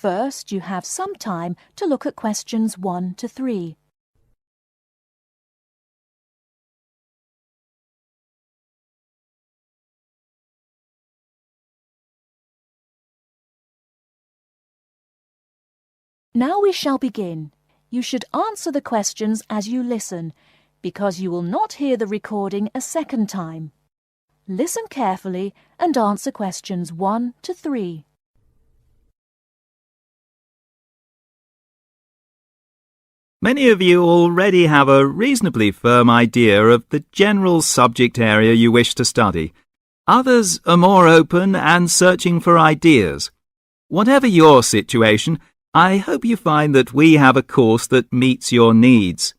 First, you have some time to look at questions 1 to 3. Now we shall begin. You should answer the questions as you listen, because you will not hear the recording a second time. Listen carefully and answer questions 1 to 3. Many of you already have a reasonably firm idea of the general subject area you wish to study. Others are more open and searching for ideas. Whatever your situation, I hope you find that we have a course that meets your needs.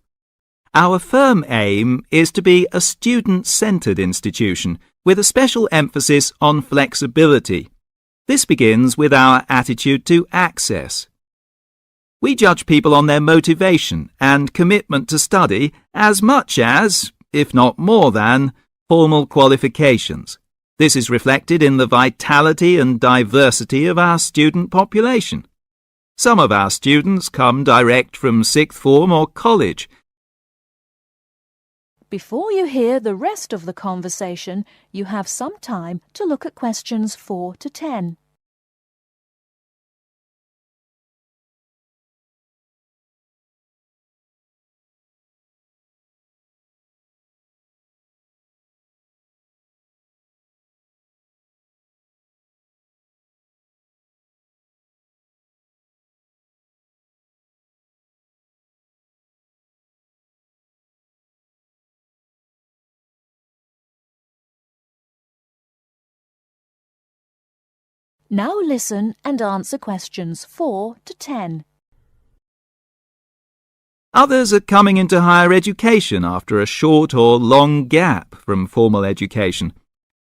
Our firm aim is to be a student-centred institution with a special emphasis on flexibility. This begins with our attitude to access. We judge people on their motivation and commitment to study as much as, if not more than, formal qualifications. This is reflected in the vitality and diversity of our student population. Some of our students come direct from sixth form or college. Before you hear the rest of the conversation, you have some time to look at questions 4 to 10. Now listen and answer questions 4 to 10. Others are coming into higher education after a short or long gap from formal education.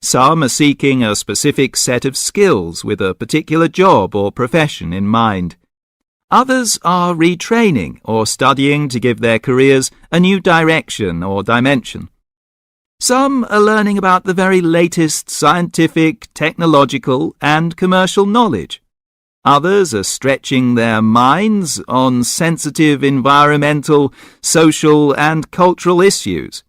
Some are seeking a specific set of skills with a particular job or profession in mind. Others are retraining or studying to give their careers a new direction or dimension. Some are learning about the very latest scientific, technological and commercial knowledge. Others are stretching their minds on sensitive environmental, social and cultural issues.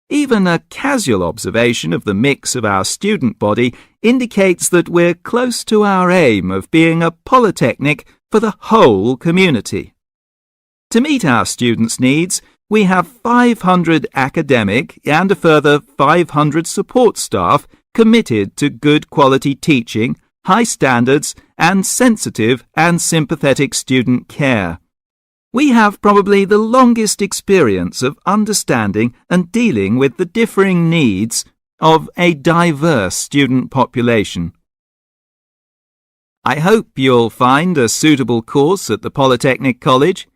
Even a casual observation of the mix of our student body indicates that we're close to our aim of being a polytechnic for the whole community. To meet our students' needs, we have 500 academic and a further 500 support staff committed to good quality teaching, high standards, and sensitive and sympathetic student care. We have probably the longest experience of understanding and dealing with the differing needs of a diverse student population. I hope you'll find a suitable course at the Polytechnic College.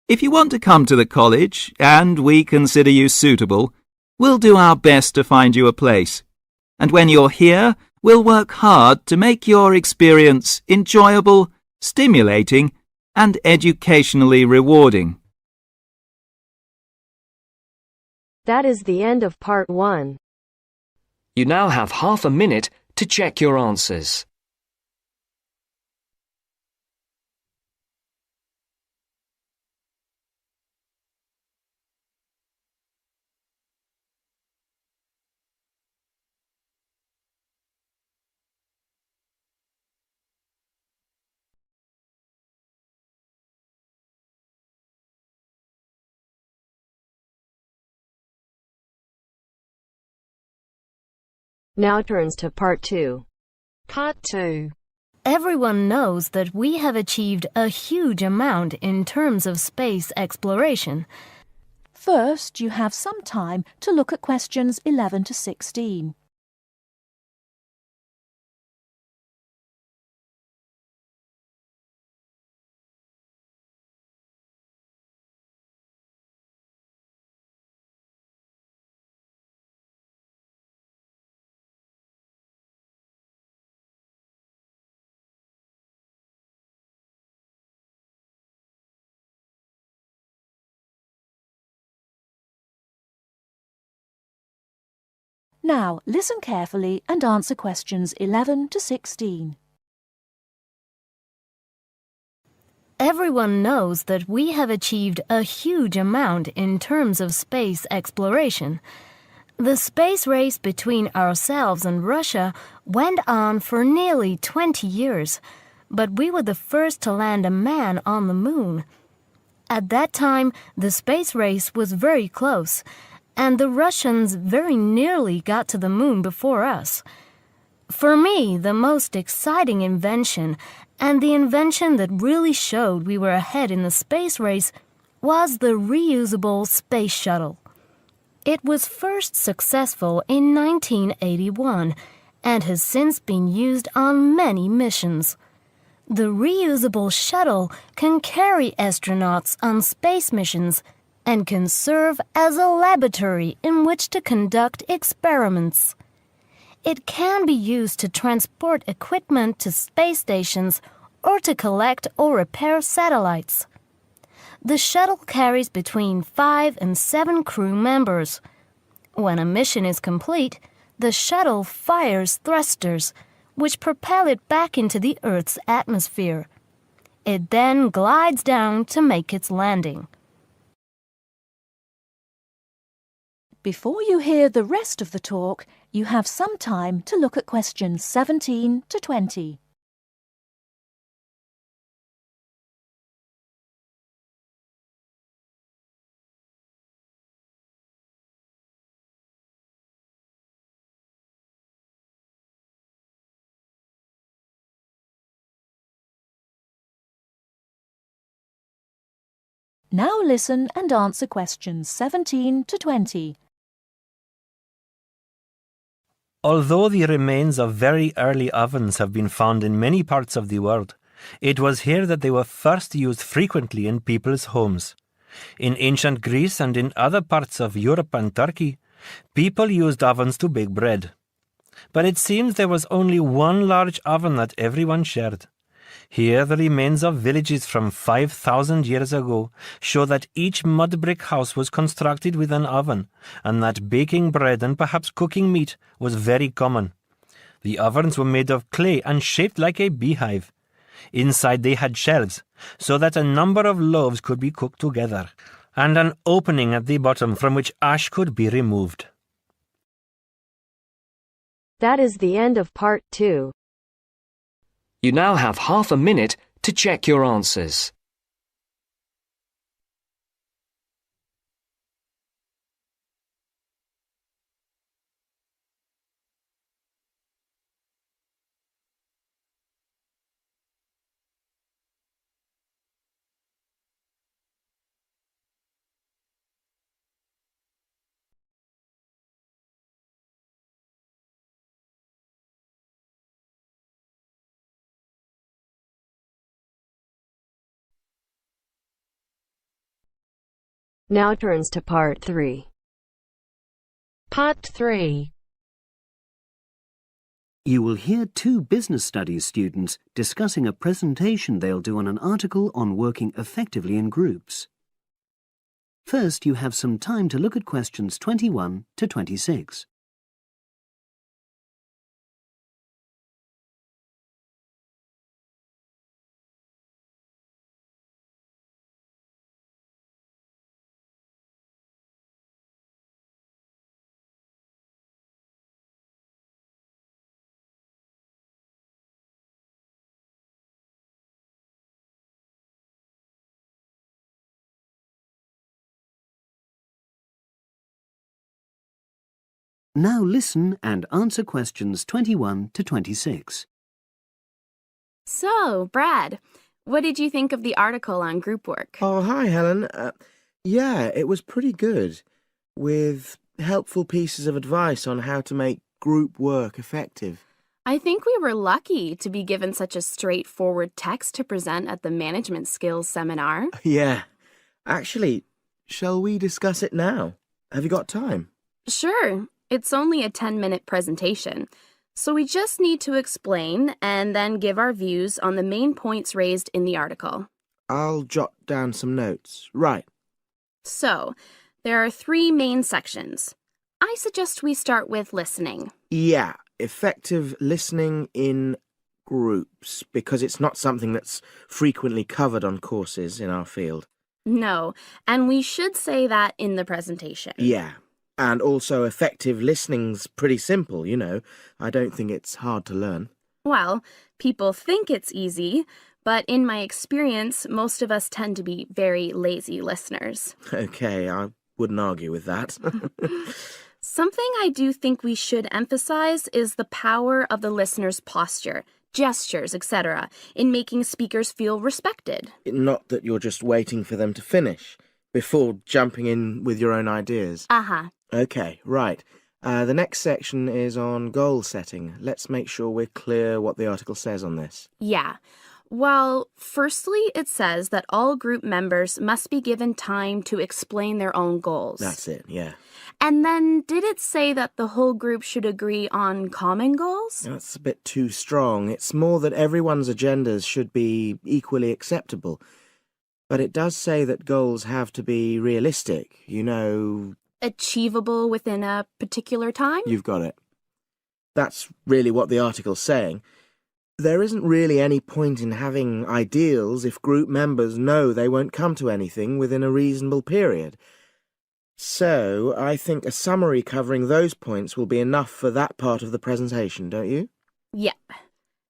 If you want to come to the college and we consider you suitable, we'll do our best to find you a place. And when you're here, we'll work hard to make your experience enjoyable, stimulating, and educationally rewarding. That is the end of part 1. You now have half a minute to check your answers. Now turns to part 2. Part 2. Everyone knows that we have achieved a huge amount in terms of space exploration. First, you have some time to look at questions 11 to 16. Now, listen carefully and answer questions 11 to 16. Everyone knows that we have achieved a huge amount in terms of space exploration. The space race between ourselves and Russia went on for nearly 20 years, but we were the first to land a man on the moon. At that time, the space race was very close, and the Russians very nearly got to the moon before us. For me, the most exciting invention, and the invention that really showed we were ahead in the space race, was the reusable space shuttle. It was first successful in 1981 and has since been used on many missions. The reusable shuttle can carry astronauts on space missions and can serve as a laboratory in which to conduct experiments. It can be used to transport equipment to space stations or to collect or repair satellites. The shuttle carries between 5 and 7 crew members. When a mission is complete, the shuttle fires thrusters, which propel it back into the Earth's atmosphere. It then glides down to make its landing. Before you hear the rest of the talk, you have some time to look at questions 17 to 20. Now listen and answer questions 17 to 20. Although the remains of very early ovens have been found in many parts of the world, it was here that they were first used frequently in people's homes. In ancient Greece and in other parts of Europe and Turkey, people used ovens to bake bread. But it seems there was only one large oven that everyone shared. Here, the remains of villages from 5,000 years ago show that each mud brick house was constructed with an oven, and that baking bread and perhaps cooking meat was very common. The ovens were made of clay and shaped like a beehive. Inside they had shelves, so that a number of loaves could be cooked together, and an opening at the bottom from which ash could be removed. That is the end of part 2. You now have half a minute to check your answers. Now turns to part 3. Part 3. You will hear 2 business studies students discussing a presentation they'll do on an article on working effectively in groups. First, you have some time to look at questions 21 to 26. Now listen and answer questions 21 to 26. So, Brad, what did you think of the article on group work? Oh, hi, Helen. Yeah, it was pretty good, with helpful pieces of advice on how to make group work effective. I think we were lucky to be given such a straightforward text to present at the management skills seminar. Yeah. Actually, shall we discuss it now? Have you got time? Sure. It's only a 10-minute presentation, so we just need to explain and then give our views on the main points raised in the article. I'll jot down some notes. Right. So, there are 3 main sections. I suggest we start with listening. Yeah, effective listening in groups because it's not something that's frequently covered on courses in our field. No, and we should say that in the presentation. Yeah, and also effective listening's pretty simple, you know. I don't think it's hard to learn. Well, people think it's easy, but in my experience, most of us tend to be very lazy listeners. Okay, I wouldn't argue with that. Something I do think we should emphasize is the power of the listener's posture, gestures, etc., in making speakers feel respected. Not that you're just waiting for them to finish before jumping in with your own ideas. Uh-huh. Okay, right. The next section is on goal setting. Let's make sure we're clear what the article says on this. Yeah. Well, firstly, it says that all group members must be given time to explain their own goals. That's it, yeah. And then did it say that the whole group should agree on common goals? That's a bit too strong. It's more that everyone's agendas should be equally acceptable. But it does say that goals have to be realistic, you know. Achievable within a particular time? You've got it. That's really what the article's saying. There isn't really any point in having ideals if group members know they won't come to anything within a reasonable period. So, I think a summary covering those points will be enough for that part of the presentation, don't you? Yep.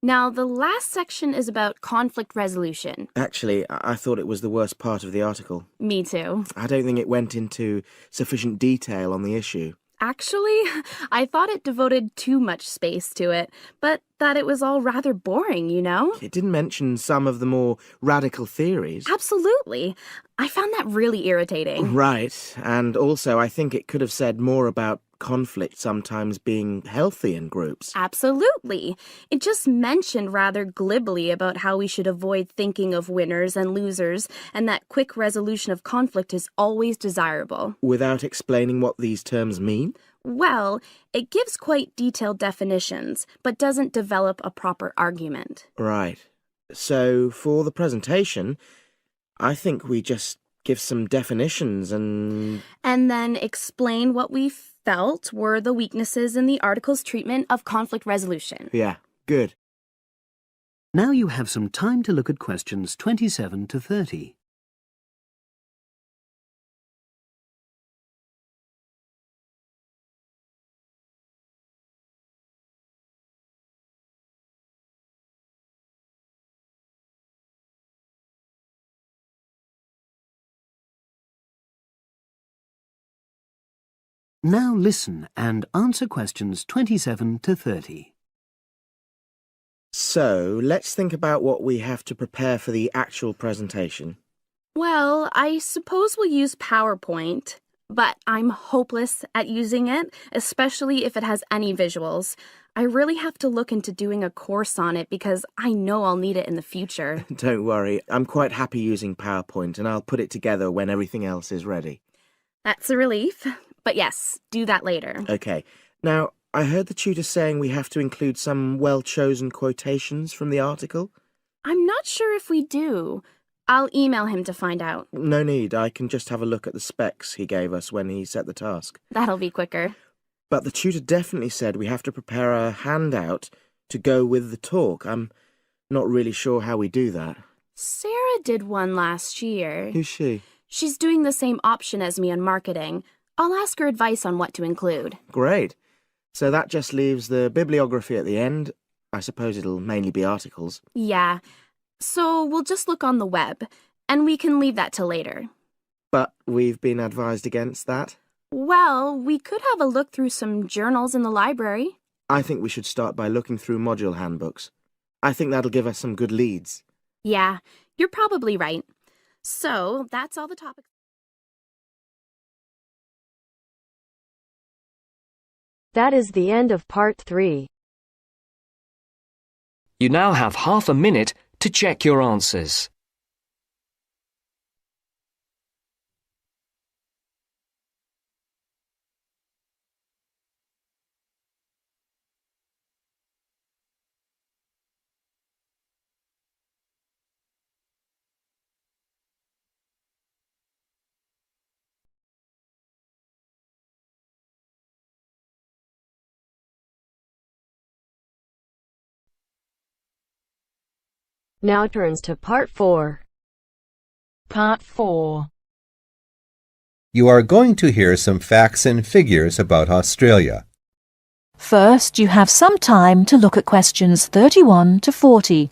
Now, the last section is about conflict resolution. Actually, I thought it was the worst part of the article. Me too. I don't think it went into sufficient detail on the issue. Actually, I thought it devoted too much space to it, but that it was all rather boring, you know? It didn't mention some of the more radical theories. Absolutely. I found that really irritating. Right, and also I think it could have said more about conflict sometimes being healthy in groups. Absolutely. It just mentioned rather glibly about how we should avoid thinking of winners and losers, and that quick resolution of conflict is always desirable. Without explaining what these terms mean? Well, it gives quite detailed definitions, but doesn't develop a proper argument. Right. So, for the presentation, I think we just give some definitions and then explain what we felt were the weaknesses in the article's treatment of conflict resolution. Yeah, good. Now you have some time to look at questions 27 to 30. Now listen and answer questions 27 to 30. So, let's think about what we have to prepare for the actual presentation. Well, I suppose we'll use PowerPoint, but I'm hopeless at using it, especially if it has any visuals. I really have to look into doing a course on it because I know I'll need it in the future. Don't worry, I'm quite happy using PowerPoint and I'll put it together when everything else is ready. That's a relief. But yes, do that later. Okay. Now, I heard the tutor saying we have to include some well-chosen quotations from the article. I'm not sure if we do. I'll email him to find out. No need. I can just have a look at the specs he gave us when he set the task. That'll be quicker. But the tutor definitely said we have to prepare a handout to go with the talk. I'm not really sure how we do that. Sarah did one last year. Who's she? She's doing the same option as me on marketing. I'll ask her advice on what to include. Great. So that just leaves the bibliography at the end. I suppose it'll mainly be articles. Yeah. So we'll just look on the web, and we can leave that till later. But we've been advised against that? Well, we could have a look through some journals in the library. I think we should start by looking through module handbooks. I think that'll give us some good leads. Yeah, you're probably right. So that's all the topics. That is the end of part 3. You now have half a minute to check your answers. Now turns to Part 4. Part 4. You are going to hear some facts and figures about Australia. First, you have some time to look at questions 31 to 40.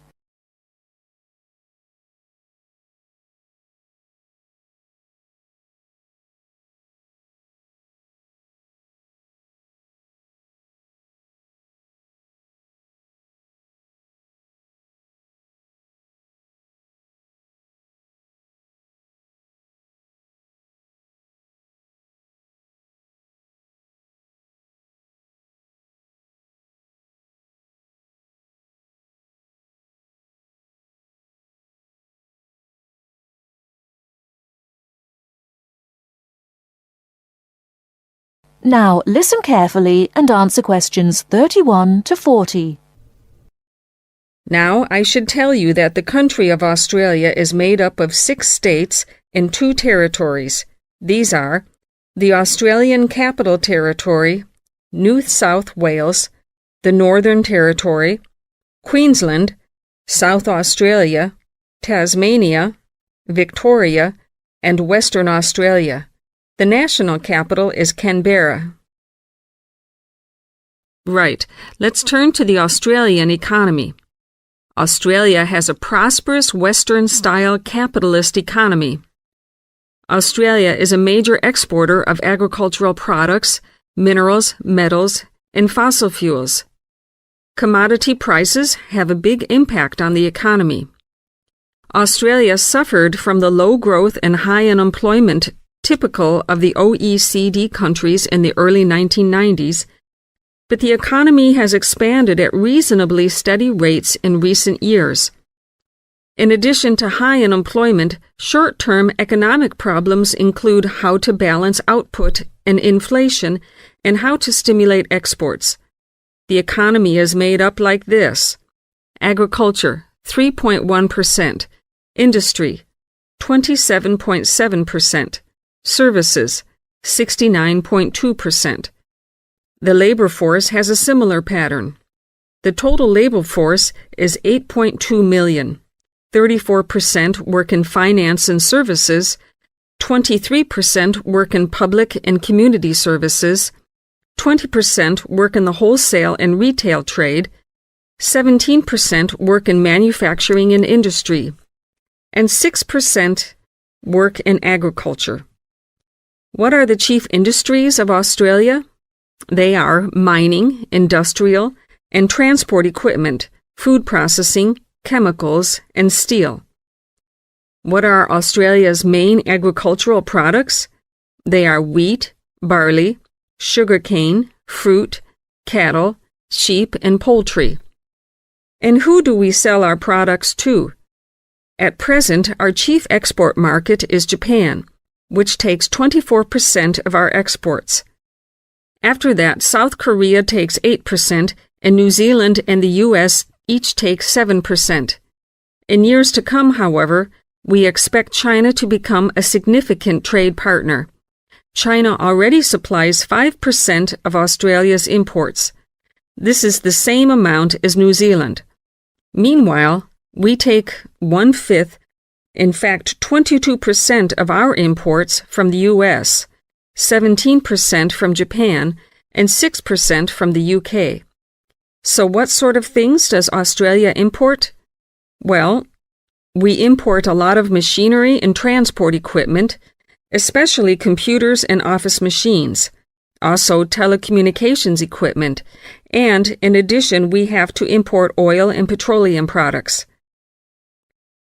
Now, listen carefully and answer questions 31 to 40. Now, I should tell you that the country of Australia is made up of 6 states and 2 territories. These are the Australian Capital Territory, New South Wales, the Northern Territory, Queensland, South Australia, Tasmania, Victoria, and Western Australia. The national capital is Canberra. Right, let's turn to the Australian economy. Australia has a prosperous Western-style capitalist economy. Australia is a major exporter of agricultural products, minerals, metals, and fossil fuels. Commodity prices have a big impact on the economy. Australia suffered from the low growth and high unemployment typical of the OECD countries in the early 1990s, but the economy has expanded at reasonably steady rates in recent years. In addition to high unemployment, short-term economic problems include how to balance output and inflation and how to stimulate exports. The economy is made up like this: agriculture, 3.1%, industry, 27.7%, services, 69.2%. The labor force has a similar pattern. The total labor force is 8.2 million. 34% work in finance and services, 23% work in public and community services, 20% work in the wholesale and retail trade, 17% work in manufacturing and industry, and 6% work in agriculture. What are the chief industries of Australia? They are mining, industrial, and transport equipment, food processing, chemicals, and steel. What are Australia's main agricultural products? They are wheat, barley, sugarcane, fruit, cattle, sheep, and poultry. And who do we sell our products to? At present, our chief export market is Japan, which takes 24% of our exports. After that, South Korea takes 8%, and New Zealand and the U.S. each take 7%. In years to come, however, we expect China to become a significant trade partner. China already supplies 5% of Australia's imports. This is the same amount as New Zealand. Meanwhile, we take 1/5, in fact 22% of our imports from the U.S., 17% from Japan, and 6% from the UK. So what sort of things does Australia import? Well, we import a lot of machinery and transport equipment, especially computers and office machines, also telecommunications equipment, and in addition we have to import oil and petroleum products.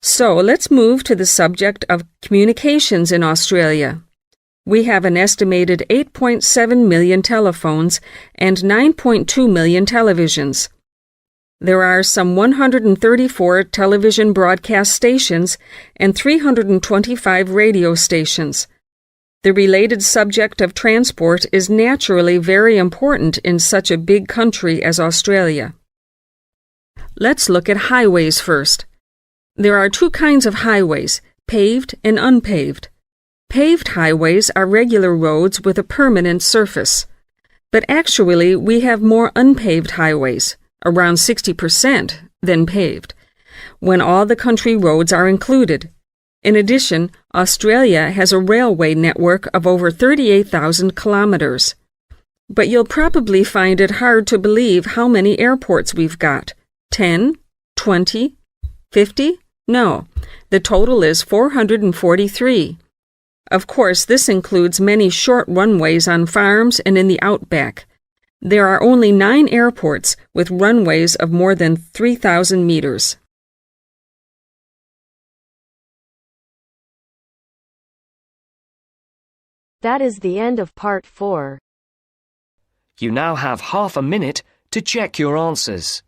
So let's move to the subject of communications in Australia. We have an estimated 8.7 million telephones and 9.2 million televisions. There are some 134 television broadcast stations and 325 radio stations. The related subject of transport is naturally very important in such a big country as Australia. Let's look at highways first. There are 2 kinds of highways, paved and unpaved. Paved highways are regular roads with a permanent surface. But actually, we have more unpaved highways, around 60%, than paved. when all the country roads are included. In addition, Australia has a railway network of over 38,000 kilometers. But you'll probably find it hard to believe how many airports we've got. 10? 20? 50? No, the total is 443. Of course, this includes many short runways on farms and in the outback. There are only 9 airports with runways of more than 3,000 meters. That is the end of part 4. You now have half a minute to check your answers.